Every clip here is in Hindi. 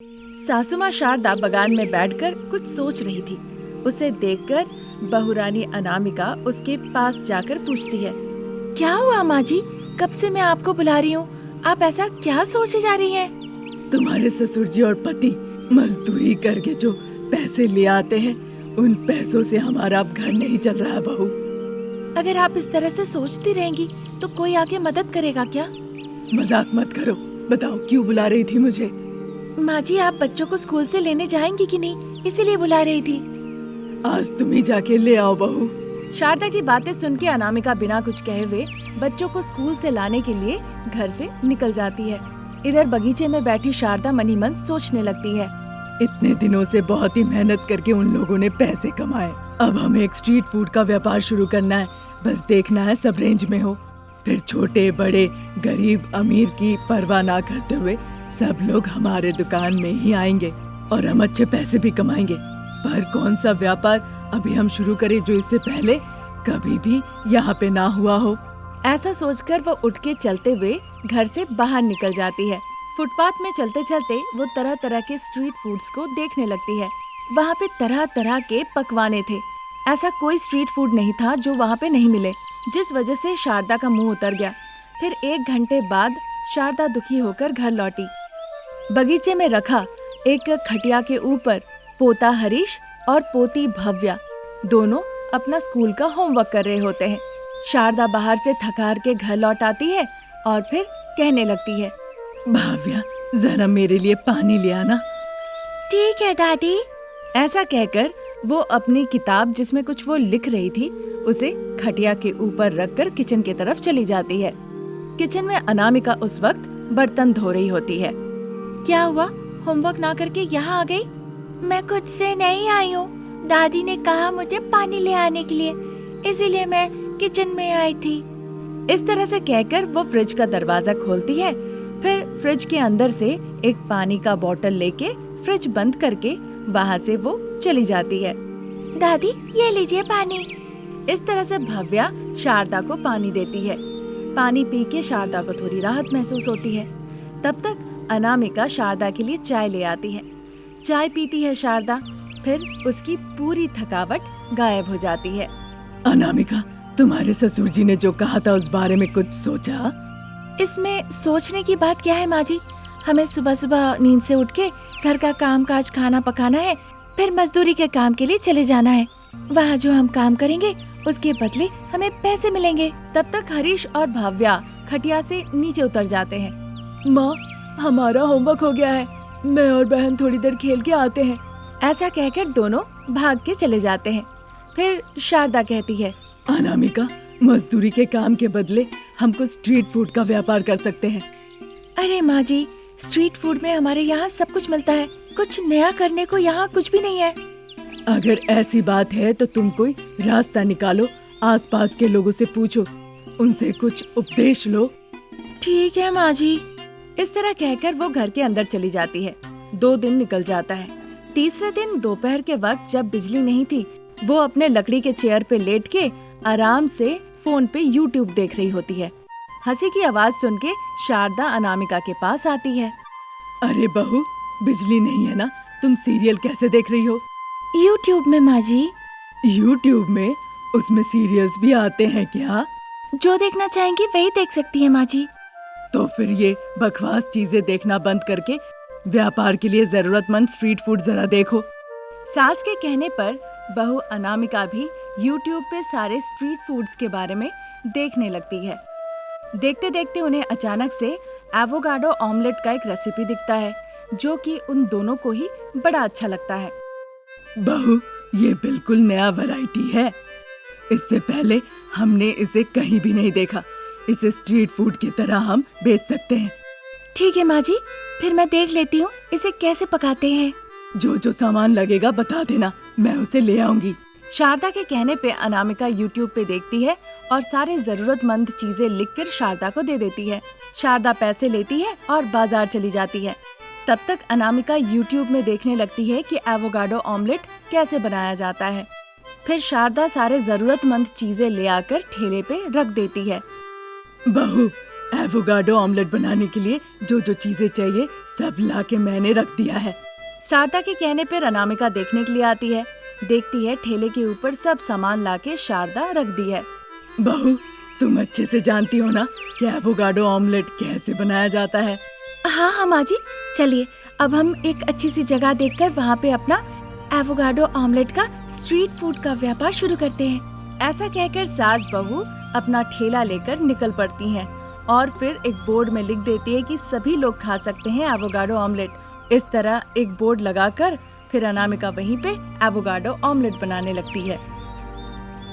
सासू माँ शारदा बगान में बैठकर कुछ सोच रही थी। उसे देखकर बहुरानी अनामिका उसके पास जाकर पूछती है, क्या हुआ माँ जी? कब से मैं आपको बुला रही हूँ, आप ऐसा क्या सोचे जा रही हैं? तुम्हारे ससुर जी और पति मजदूरी करके जो पैसे ले आते हैं, उन पैसों से हमारा अब घर नहीं चल रहा है बहू। अगर आप इस तरह से सोचती रहेंगी तो कोई आके मदद करेगा क्या? मजाक मत करो, बताओ क्यों बुला रही थी मुझे? माँ जी, आप बच्चों को स्कूल से लेने जाएंगी कि नहीं, इसीलिए बुला रही थी। आज तुम ही जाके ले आओ बहू। शारदा की बातें सुन के अनामिका बिना कुछ कहे हुए बच्चों को स्कूल से लाने के लिए घर से निकल जाती है। इधर बगीचे में बैठी शारदा मन ही मन सोचने लगती है, इतने दिनों से बहुत ही मेहनत करके उन लोगों ने पैसे कमाए, अब हमें एक स्ट्रीट फूड का व्यापार शुरू करना है। बस देखना है सब रेंज में हो, फिर छोटे बड़े गरीब अमीर की परवाह ना करते हुए सब लोग हमारे दुकान में ही आएंगे और हम अच्छे पैसे भी कमाएंगे। पर कौन सा व्यापार अभी हम शुरू करें जो इससे पहले कभी भी यहाँ पे ना हुआ हो। ऐसा सोचकर वो उठ के चलते हुए घर से बाहर निकल जाती है। फुटपाथ में चलते चलते वो तरह तरह के स्ट्रीट फूड्स को देखने लगती है। वहाँ पे तरह तरह के पकवाने थे। ऐसा कोई स्ट्रीट फूड नहीं था जो वहाँ पे नहीं मिले, जिस वजह से शारदा का मुंह उतर गया। फिर 1 घंटे बाद शारदा दुखी होकर घर लौटी। बगीचे में रखा एक खटिया के ऊपर पोता हरीश और पोती भव्या दोनों अपना स्कूल का होमवर्क कर रहे होते हैं। शारदा बाहर से थकार के घर लौट आती है और फिर कहने लगती है, भव्या जरा मेरे लिए पानी ले आना। ठीक है दादी। ऐसा कहकर वो अपनी किताब जिसमें कुछ वो लिख रही थी उसे खटिया के ऊपर रखकर किचन की तरफ चली जाती है। किचन में अनामिका उस वक्त बर्तन धो रही होती है। क्या हुआ, होमवर्क ना करके यहाँ आ गई? मैं खुद से नहीं आई हूँ, दादी ने कहा मुझे पानी ले आने के लिए, इसीलिए मैं किचन में आई थी। इस तरह से कहकर वो फ्रिज का दरवाजा खोलती है। फिर फ्रिज के अंदर से एक पानी का बोतल लेके फ्रिज बंद करके वहाँ से वो चली जाती है। दादी ये लीजिए पानी। इस तरह से भव्या शारदा को पानी देती है। पानी पी के शारदा को थोड़ी राहत महसूस होती है। तब तक अनामिका शारदा के लिए चाय ले आती है। चाय पीती है शारदा, फिर उसकी पूरी थकावट गायब हो जाती है। अनामिका, तुम्हारे ससुर जी ने जो कहा था उस बारे में कुछ सोचा? इसमें सोचने की बात क्या है माँ जी? हमें सुबह सुबह नींद से उठ के घर का काम काज खाना पकाना है, फिर मजदूरी के काम के लिए चले जाना है। वहाँ जो हम काम करेंगे उसके बदले हमें पैसे मिलेंगे। तब तक हरीश और भव्या खटिया से नीचे उतर जाते हैं। माँ, हमारा होमवर्क हो गया है, मैं और बहन थोड़ी देर खेल के आते हैं। ऐसा कहकर दोनों भाग के चले जाते हैं। फिर शारदा कहती है, अनामिका, मजदूरी के काम के बदले हम कुछ स्ट्रीट फूड का व्यापार कर सकते हैं। अरे माँ जी, स्ट्रीट फूड में हमारे यहाँ सब कुछ मिलता है, कुछ नया करने को यहाँ कुछ भी नहीं है। अगर ऐसी बात है तो तुम कोई रास्ता निकालो, आसपास के लोगों से पूछो, उनसे कुछ उपदेश लो। ठीक है माँ जी। इस तरह कहकर वो घर के अंदर चली जाती है। 2 दिन निकल जाता है। तीसरे दिन दोपहर के वक्त जब बिजली नहीं थी, वो अपने लकड़ी के चेयर पे लेट के आराम से फोन पे यूट्यूब देख रही होती है। हंसी की आवाज सुन के शारदा अनामिका के पास आती है। अरे बहू, बिजली नहीं है ना, तुम सीरियल कैसे देख रही हो? यूट्यूब में माँ जी। यूट्यूब में? उसमें सीरियल्स भी आते हैं क्या? जो देखना चाहेंगी वही देख सकती है माँ जी। तो फिर ये बकवास चीजें देखना बंद करके व्यापार के लिए जरूरतमंद स्ट्रीट फूड जरा देखो। सास के कहने पर बहू अनामिका भी यूट्यूब पे सारे स्ट्रीट फूड्स के बारे में देखने लगती है। देखते देखते उन्हें अचानक से एवोकाडो ऑमलेट का एक रेसिपी दिखता है, जो कि उन दोनों को ही बड़ा अच्छा लगता है। बहू, ये बिल्कुल नया वैरायटी है, इससे पहले हमने इसे कहीं भी नहीं देखा। इसे स्ट्रीट फूड की तरह हम बेच सकते हैं। ठीक है माँ जी, फिर मैं देख लेती हूँ इसे कैसे पकाते हैं। जो जो सामान लगेगा बता देना, मैं उसे ले आऊंगी। शारदा के कहने पे अनामिका यूट्यूब पे देखती है और सारे जरूरतमंद चीजें लिखकर शारदा को दे देती है। शारदा पैसे लेती है और बाजार चली जाती है। तब तक अनामिका यूट्यूब में देखने लगती है कि एवोकाडो ऑमलेट कैसे बनाया जाता है। फिर शारदा सारे जरूरतमंद चीजें ले आकर ठेले पे रख देती है। बहू, एवोकाडो ऑमलेट बनाने के लिए जो जो चीजें चाहिए सब ला के मैंने रख दिया है। शारदा के कहने पर अनामिका देखने के लिए आती है। देखती है ठेले के ऊपर सब सामान लाके शारदा रख दी है। बहू, तुम अच्छे से जानती हो ना कि एवोकाडो ऑमलेट कैसे बनाया जाता है। हाँ हाँ माँ जी, चलिए अब हम एक अच्छी सी जगह देखकर वहाँ पे अपना एवोकाडो ऑमलेट का स्ट्रीट फूड का व्यापार शुरू करते हैं। ऐसा कहकर सास बहू अपना ठेला लेकर निकल पड़ती हैं और फिर एक बोर्ड में लिख देती है कि सभी लोग खा सकते हैं एवोकाडो ऑमलेट। इस तरह एक बोर्ड लगाकर फिर अनामिका वहीं पे एवोकाडो ऑमलेट बनाने लगती है।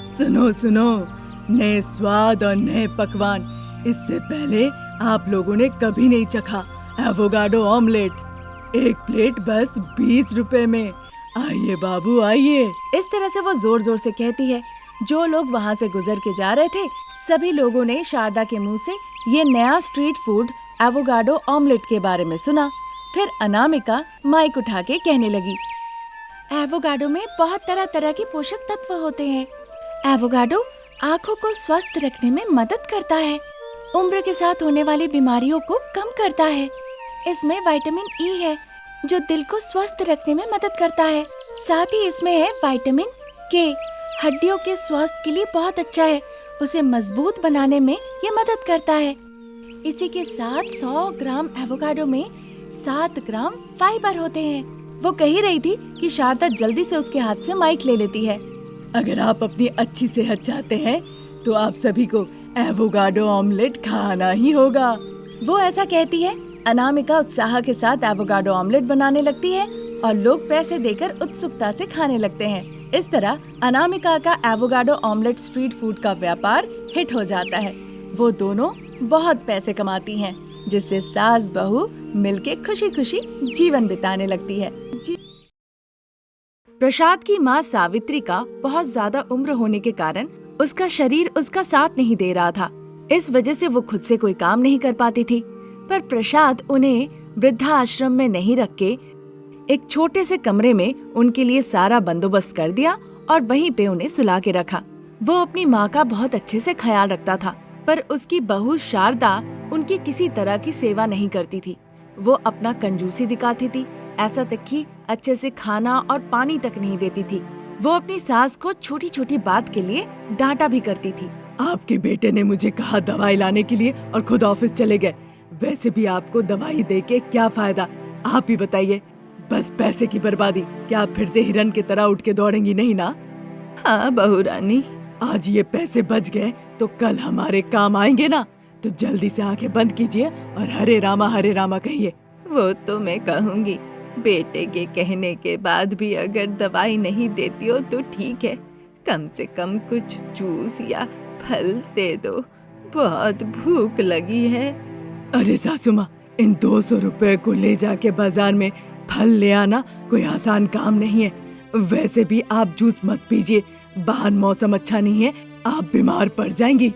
सुनो सुनो, नए स्वाद और नए पकवान, इससे पहले आप लोगों ने कभी नहीं चखा एवोकाडो ऑमलेट। एक प्लेट बस 20 रुपए में। आइए बाबू आइए। इस तरह से वो जोर जोर से कहती है। जो लोग वहाँ से गुजर के जा रहे थे सभी लोगों ने शारदा के मुंह से ये नया स्ट्रीट फूड एवोकाडो ऑमलेट के बारे में सुना। फिर अनामिका माइक उठा के कहने लगी, एवोकाडो में बहुत तरह तरह के पोषक तत्व होते हैं। एवोकाडो आँखों को स्वस्थ रखने में मदद करता है, उम्र के साथ होने वाली बीमारियों को कम करता है। इसमें विटामिन ई है जो दिल को स्वस्थ रखने में मदद करता है। साथ ही इसमें है विटामिन के, हड्डियों के स्वास्थ्य के लिए बहुत अच्छा है, उसे मजबूत बनाने में ये मदद करता है। इसी के साथ 100 ग्राम एवोकाडो में 7 ग्राम फाइबर होते हैं। वो कह रही थी कि शारदा जल्दी से उसके हाथ से माइक ले लेती है। अगर आप अपनी अच्छी सेहत चाहते हैं तो आप सभी को एवोकाडो ऑमलेट खाना ही होगा। वो ऐसा कहती है। अनामिका उत्साह के साथ एवोकाडो ऑमलेट बनाने लगती है और लोग पैसे देकर उत्सुकता से खाने लगते हैं। इस तरह अनामिका का एवोकाडो ऑमलेट स्ट्रीट फूड का व्यापार हिट हो जाता है। वो दोनों बहुत पैसे कमाती हैं, जिससे सास बहू मिलके खुशी खुशी जीवन बिताने लगती है। प्रसाद की माँ सावित्री का बहुत ज्यादा उम्र होने के कारण उसका शरीर उसका साथ नहीं दे रहा था। इस वजह से वो खुद से कोई काम नहीं कर पाती थी। पर प्रसाद उन्हें वृद्धाश्रम में नहीं रख के एक छोटे से कमरे में उनके लिए सारा बंदोबस्त कर दिया और वहीं पे उन्हें सुला के रखा। वो अपनी माँ का बहुत अच्छे से ख्याल रखता था, पर उसकी बहू शारदा उनकी किसी तरह की सेवा नहीं करती थी। वो अपना कंजूसी दिखाती थी, ऐसा तक कि अच्छे से खाना और पानी तक नहीं देती थी। वो अपनी सास को छोटी छोटी बात के लिए डांटा भी करती थी। आपके बेटे ने मुझे कहा दवाई लाने के लिए और खुद ऑफिस चले गए। वैसे भी आपको दवाई दे के क्या फायदा, आप ही बताइए। बस पैसे की बर्बादी। क्या आप फिर से हिरन की तरह उठ के दौड़ेंगी नहीं ना? हाँ बहू रानी, आज ये पैसे बच गए तो कल हमारे काम आएंगे ना। तो जल्दी से आंखें बंद कीजिए और हरे रामा कहिए। वो तो मैं कहूँगी, बेटे के कहने के बाद भी अगर दवाई नहीं देती हो तो ठीक है, कम से कम कुछ जूस या फल दे दो, बहुत भूख लगी है। अरे सासू माँ, इन 200 रुपए को ले जाके बाजार में फल ले आना कोई आसान काम नहीं है। वैसे भी आप जूस मत पीजिए, बाहर मौसम अच्छा नहीं है, आप बीमार पड़ जाएंगी,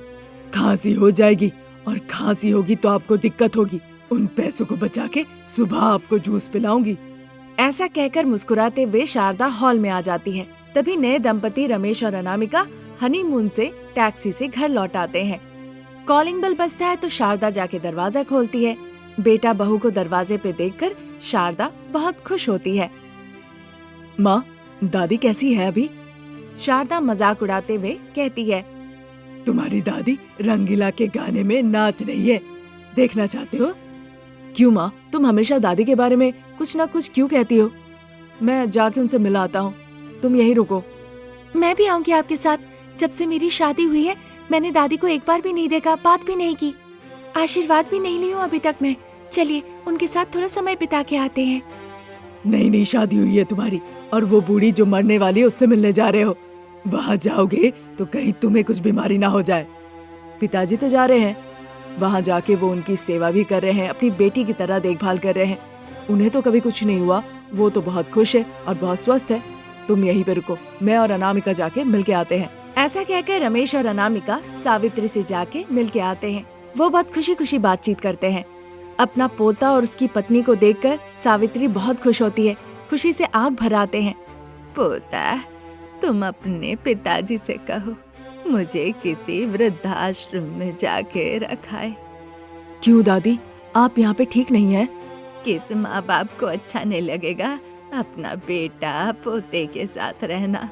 खांसी हो जाएगी और खांसी होगी तो आपको दिक्कत होगी। उन पैसों को बचा के सुबह आपको जूस पिलाऊंगी। ऐसा कहकर मुस्कुराते हुए शारदा हॉल में आ जाती है। तभी नए दंपति रमेश और अनामिका हनीमून से टैक्सी से घर लौट आते हैं। कॉलिंग बेल बजता है तो शारदा जाके दरवाजा खोलती है। बेटा बहू को दरवाजे पे देखकर शारदा बहुत खुश होती है। माँ, दादी कैसी है अभी? शारदा मजाक उड़ाते हुए कहती है, तुम्हारी दादी रंगीला के गाने में नाच रही है, देखना चाहते हो? क्यों माँ, तुम हमेशा दादी के बारे में कुछ ना कुछ क्यों कहती हो? मैं जाके उनसे मिला आता हूँ, तुम यहीं रुको। मैं भी आऊंगी आपके साथ। जब से मेरी शादी हुई है मैंने दादी को एक बार भी नहीं देखा, बात भी नहीं की, आशीर्वाद भी नहीं ली हूँ अभी तक मैं। चलिए उनके साथ थोड़ा समय बिता के आते हैं। नई शादी हुई है तुम्हारी और वो बूढ़ी जो मरने वाली है उससे मिलने जा रहे हो। वहाँ जाओगे तो कहीं तुम्हें कुछ बीमारी ना हो जाए। पिताजी तो जा रहे हैं, वहाँ जाके वो उनकी सेवा भी कर रहे हैं, अपनी बेटी की तरह देखभाल कर रहे हैं। उन्हें तो कभी कुछ नहीं हुआ, वो तो बहुत खुश है और बहुत स्वस्थ है। तुम यहीं पे रुको, मैं और अनामिका जाके मिलके आते हैं। ऐसा कहकर रमेश और अनामिका सावित्री से जाके मिलके आते हैं। वो बहुत खुशी खुशी बातचीत करते हैं। अपना पोता और उसकी पत्नी को देखकर सावित्री बहुत खुश होती है, खुशी से आंख भर आते हैं। पोता, तुम अपने पिताजी से कहो मुझे किसी वृद्धाश्रम में जाके रखाए। क्यों दादी, आप यहाँ पे ठीक नहीं है? किस माँ बाप को अच्छा नहीं लगेगा अपना बेटा पोते के साथ रहना।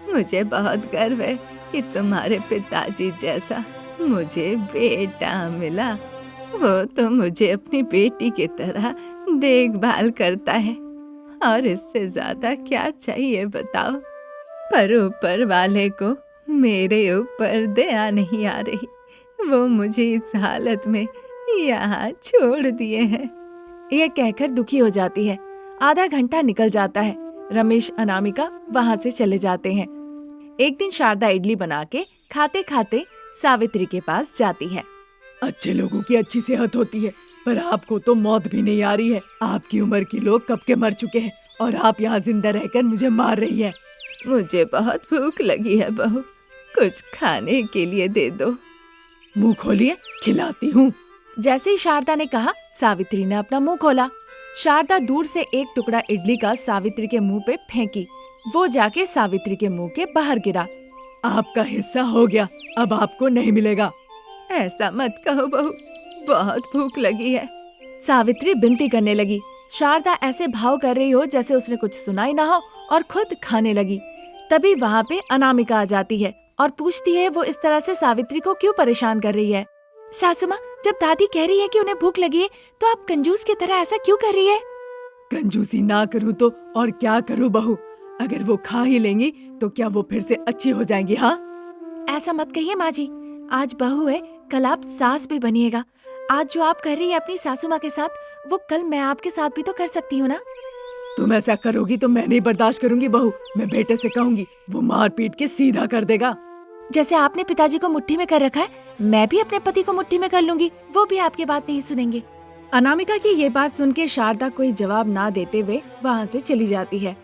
मुझे बहुत गर्व है कि तुम्हारे पिताजी जैसा मुझे बेटा मिला। वो तो मुझे अपनी बेटी की तरह देखभाल करता है, और इससे ज्यादा क्या चाहिए बताओ। पर ऊपर वाले को मेरे ऊपर दया नहीं आ रही, वो मुझे इस हालत में यहाँ छोड़ दिए हैं। यह कहकर दुखी हो जाती है। आधा घंटा निकल जाता है। रमेश अनामिका वहाँ से चले जाते हैं। एक दिन शारदा इडली बना के खाते खाते सावित्री के पास जाती है। अच्छे लोगों की अच्छी सेहत होती है, पर आपको तो मौत भी नहीं आ रही है। आपकी उम्र के लोग कब के मर चुके हैं और आप यहाँ जिंदा रहकर मुझे मार रही है। मुझे बहुत भूख लगी है बहू, कुछ खाने के लिए दे दो। मुंह खोलिए, खिलाती हूँ। जैसे ही शारदा ने कहा, सावित्री ने अपना मुंह खोला। शारदा दूर से एक टुकड़ा इडली का सावित्री के मुंह पे फेंकी। वो जाके सावित्री के मुंह के बाहर गिरा। आपका हिस्सा हो गया, अब आपको नहीं मिलेगा। ऐसा मत कहो बहू, बहुत भूख लगी है। सावित्री विनती करने लगी। शारदा ऐसे भाव कर रही हो जैसे उसने कुछ सुना ही ना हो, और खुद खाने लगी। तभी वहाँ पे अनामिका आ जाती है और पूछती है वो इस तरह से सावित्री को क्यों परेशान कर रही है। सासू माँ, जब दादी कह रही है कि उन्हें भूख लगी है, तो आप कंजूस की तरह ऐसा क्यों कर रही है? कंजूसी ना करूँ तो और क्या करूँ बहू? अगर वो खा ही लेंगी तो क्या वो फिर से अच्छी हो जाएंगी? हाँ, ऐसा मत कहिए माँ जी, आज बहू है, कल आप सास भी बनिएगा। आज जो आप कर रही है अपनी सासू माँ के साथ, वो कल मैं आपके साथ भी तो कर सकती हूँ ना। तुम ऐसा करोगी तो मैं नहीं बर्दाश्त करूंगी बहू। मैं बेटे से कहूंगी, वो मार पीट के सीधा कर देगा। जैसे आपने पिताजी को मुट्ठी में कर रखा है, मैं भी अपने पति को मुट्ठी में कर लूंगी, वो भी आपकी बात नहीं सुनेंगे। अनामिका की ये बात सुन के शारदा कोई जवाब ना देते हुए वहाँ से चली जाती है।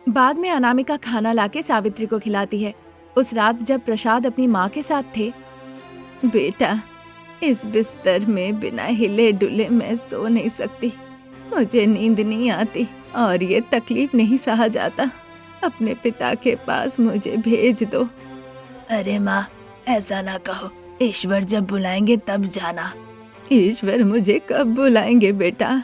बाद में अनामिका खाना लाके सावित्री को खिलाती है। उस रात जब प्रसाद अपनी माँ के साथ थे, बेटा, इस बिस्तर में बिना हिले डुले मैं सो नहीं सकती, मुझे नींद नहीं आती और ये तकलीफ नहीं सहा जाता। अपने पिता के पास मुझे भेज दो। अरे माँ, ऐसा ना कहो, ईश्वर जब बुलाएंगे तब जाना। ईश्वर मुझे कब बुलाएंगे बेटा?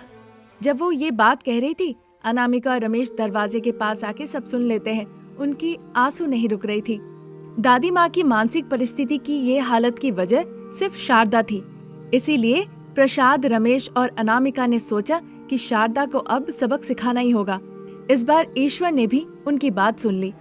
जब वो ये बात कह रही थी, अनामिका और रमेश दरवाजे के पास आके सब सुन लेते हैं। उनकी आंसू नहीं रुक रही थी। दादी माँ की मानसिक परिस्थिति की ये हालत की वजह सिर्फ शारदा थी। इसीलिए प्रसाद, रमेश और अनामिका ने सोचा कि शारदा को अब सबक सिखाना ही होगा। इस बार ईश्वर ने भी उनकी बात सुन ली।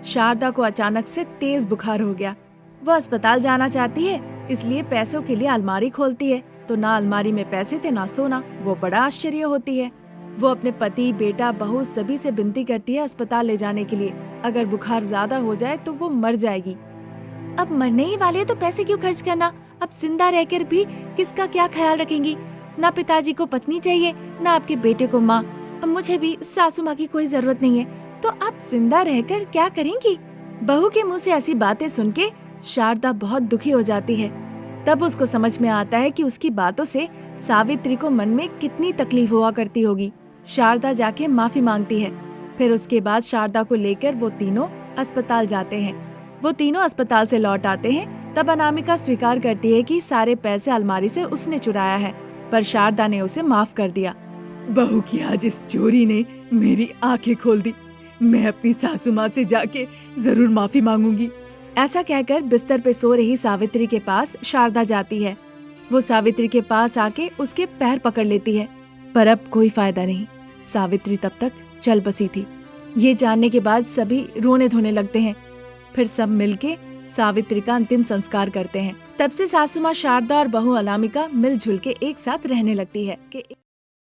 शारदा को अचानक से तेज बुखार हो गया। वह अस्पताल जाना चाहती है, इसलिए पैसों के लिए अलमारी खोलती है, तो ना अलमारी में पैसे थे ना सोना। वो बड़ा आश्चर्य होती है। वो अपने पति, बेटा, बहू सभी से विनती करती है अस्पताल ले जाने के लिए। अगर बुखार ज्यादा हो जाए तो वो मर जाएगी। अब मरने ही वाले तो पैसे क्यों खर्च करना? अब जिंदा रहकर भी किसका क्या ख्याल रखेंगी? ना पिताजी को पत्नी चाहिए, ना आपके बेटे को माँ। अब मुझे भी सासू माँ की कोई जरूरत नहीं है, तो आप जिंदा रहकर क्या करेंगी? बहू के मुंह से ऐसी बातें सुन के शारदा बहुत दुखी हो जाती है। तब उसको समझ में आता है कि उसकी बातों से सावित्री को मन में कितनी तकलीफ हुआ करती होगी। शारदा जाके माफी मांगती है। फिर उसके बाद शारदा को लेकर वो तीनों अस्पताल जाते हैं। वो तीनों अस्पताल से लौट आते हैं। तब अनामिका स्वीकार करती है कि सारे पैसे अलमारी से उसने चुराया है, पर शारदा ने उसे माफ कर दिया। बहू की आज इस चोरी ने मेरी आंखें खोल दी। मैं अपनी सासू माँ से जाके जरूर माफी मांगूंगी। ऐसा कहकर बिस्तर पे सो रही सावित्री के पास शारदा जाती है। वो सावित्री के पास आके उसके पैर पकड़ लेती है, पर अब कोई फायदा नहीं। सावित्री तब तक चल बसी थी। ये जानने के बाद सभी रोने धोने लगते हैं। फिर सब मिलके सावित्री का अंतिम संस्कार करते हैं। तब से सासू माँ शारदा और बहू अनामिका मिलजुल के एक साथ रहने लगती है कि